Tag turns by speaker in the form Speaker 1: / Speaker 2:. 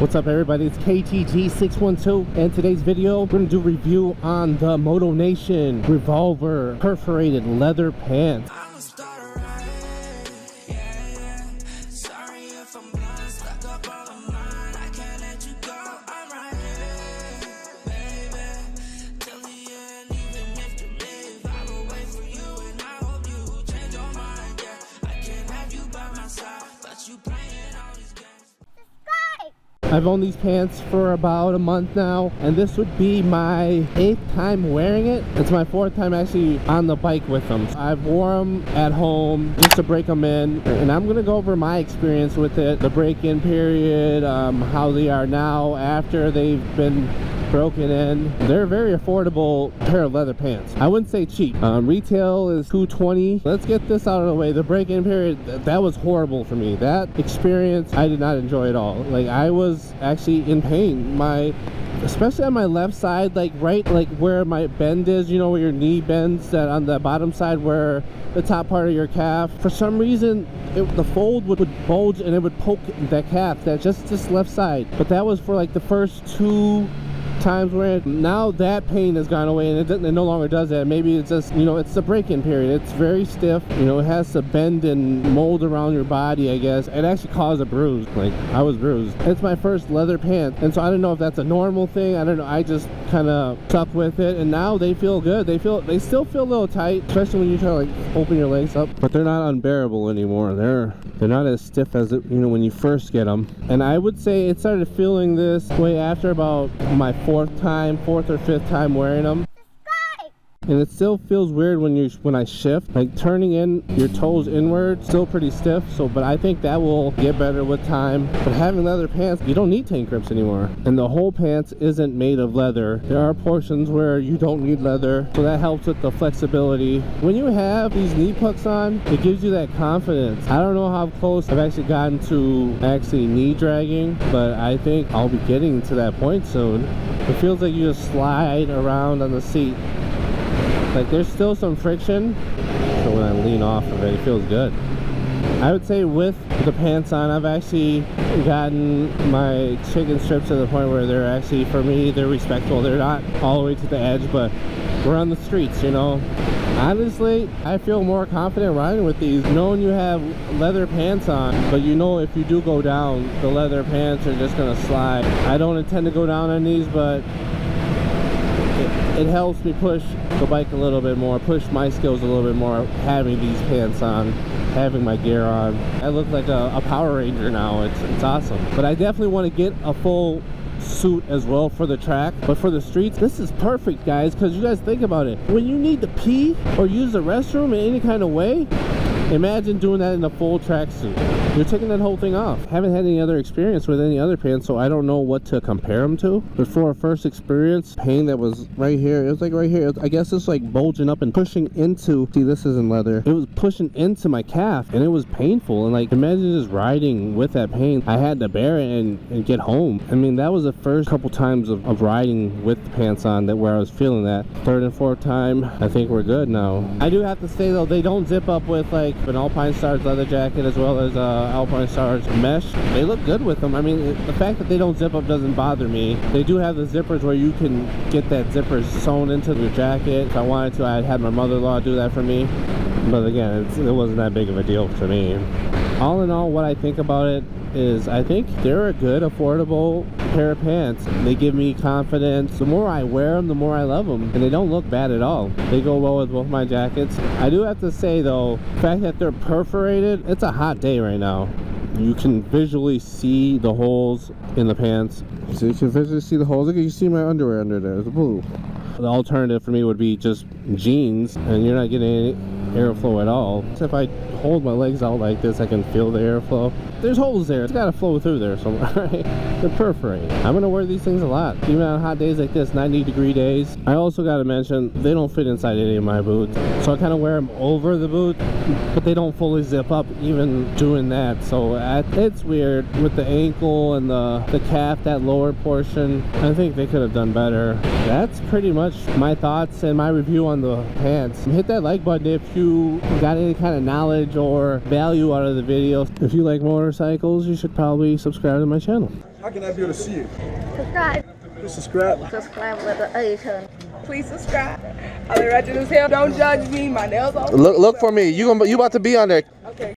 Speaker 1: What's up everybody, it's KTT612 and today's video we're going to do a review on the Motonation Revolver Perforated leather pants. I've owned these pants for about a month now, and this would be my 8th time wearing it. It's my 4th time actually on the bike with them. I've worn them at home just to break them in, and I'm gonna go over my experience with it, the break-in period, how they are now after they've been broken in. They're a very affordable pair of leather pants. I wouldn't say cheap. Retail is $220. Let's get this out of the way. The break-in period, that was horrible for me. That experience I did not enjoy at all. Like, I was actually in pain. Especially on my left side, like right where my bend is, you know, where your knee bends, that on the bottom side where the top part of your calf, for some reason the fold would bulge and it would poke that calf, that just this left side. But that was for like the first 2 times where now that pain has gone away and it no longer does that. Maybe it's just, you know, it's the break-in period. It's very stiff, you know, it has to bend and mold around your body, I guess. It actually caused a bruise. Like, I was bruised. It's my first leather pant, and so I don't know if that's a normal thing. I don't know. I just kind of stuck with it, and now they feel good. They still feel a little tight, especially when you try to like open your legs up, but they're not unbearable anymore. They're not as stiff as it, you know, when you first get them. And I would say it started feeling this way after about my 4th or 5th time wearing them. And it still feels weird when I shift, like turning in your toes inward, still pretty stiff. So, but I think that will get better with time. But having leather pants, you don't need tank grips anymore, and the whole pants isn't made of leather. There are portions where you don't need leather, so that helps with the flexibility. When you have these knee pucks on, it gives you that confidence. I don't know how close I've actually gotten to actually knee dragging, but I think I'll be getting to that point soon. It feels like you just slide around on the seat. Like, there's still some friction, so when I lean off of it, it feels good. I would say with the pants on, I've actually gotten my chicken strips to the point where they're actually, for me, they're respectful. They're not all the way to the edge, but we're on the streets, you know. Honestly, I feel more confident riding with these, knowing you have leather pants on, but you know if you do go down, the leather pants are just gonna slide. I don't intend to go down on these, but it helps me push the bike a little bit more, push my skills a little bit more, having these pants on, having my gear on. I look like a Power Ranger now. It's awesome. But I definitely want to get a full suit as well for the track, but for the streets, this is perfect, guys, because you guys think about it. When you need to pee or use the restroom in any kind of way, imagine doing that in a full tracksuit. You're taking that whole thing off. Haven't had any other experience with any other pants, so I don't know what to compare them to. But for a first experience, pain that was right here, it was like right here. I guess it's like bulging up and pushing into, see, this isn't leather. It was pushing into my calf, and it was painful. And like, imagine just riding with that pain. I had to bear it and get home. I mean, that was the first couple times of riding with the pants on that where I was feeling that. 3rd and 4th time, I think we're good now. I do have to say though, they don't zip up with like an Alpinestars leather jacket as well as Alpinestars mesh. They look good with them. I mean, the fact that they don't zip up doesn't bother me. They do have the zippers where you can get that zipper sewn into your jacket. If I wanted to, I'd had my mother-in-law do that for me. But again, it wasn't that big of a deal for me. All in all, what I think about it is I think they're a good, affordable pair of pants. They give me confidence. The more I wear them, the more I love them, and they don't look bad at all. They go well with both my jackets. I do have to say though, the fact that they're perforated, it's a hot day right now. You can visually see the holes in the pants. So you can visually see the holes. Look, you see my underwear under there. It's blue. The alternative for me would be just jeans, and you're not getting any airflow at all. So if I hold my legs out like this, I can feel the airflow. There's holes there. It's got to flow through there somewhere, right? They're perforated. I'm going to wear these things a lot, even on hot days like this, 90-degree days. I also got to mention, they don't fit inside any of my boots. So I kind of wear them over the boot, but they don't fully zip up even doing that. So it's weird with the ankle and the calf, that lower portion. I think they could have done better. That's pretty much my thoughts and my review on the pants. Hit that like button if you you got any kind of knowledge or value out of the video. If you like motorcycles, you should probably subscribe to my channel.
Speaker 2: How can I be able to see it?
Speaker 3: Subscribe.
Speaker 2: Just subscribe.
Speaker 3: Subscribe with the A turn.
Speaker 4: Please subscribe. I look ratchet as hell. Don't judge me. My nails off.
Speaker 1: Look for me. You about to be on there.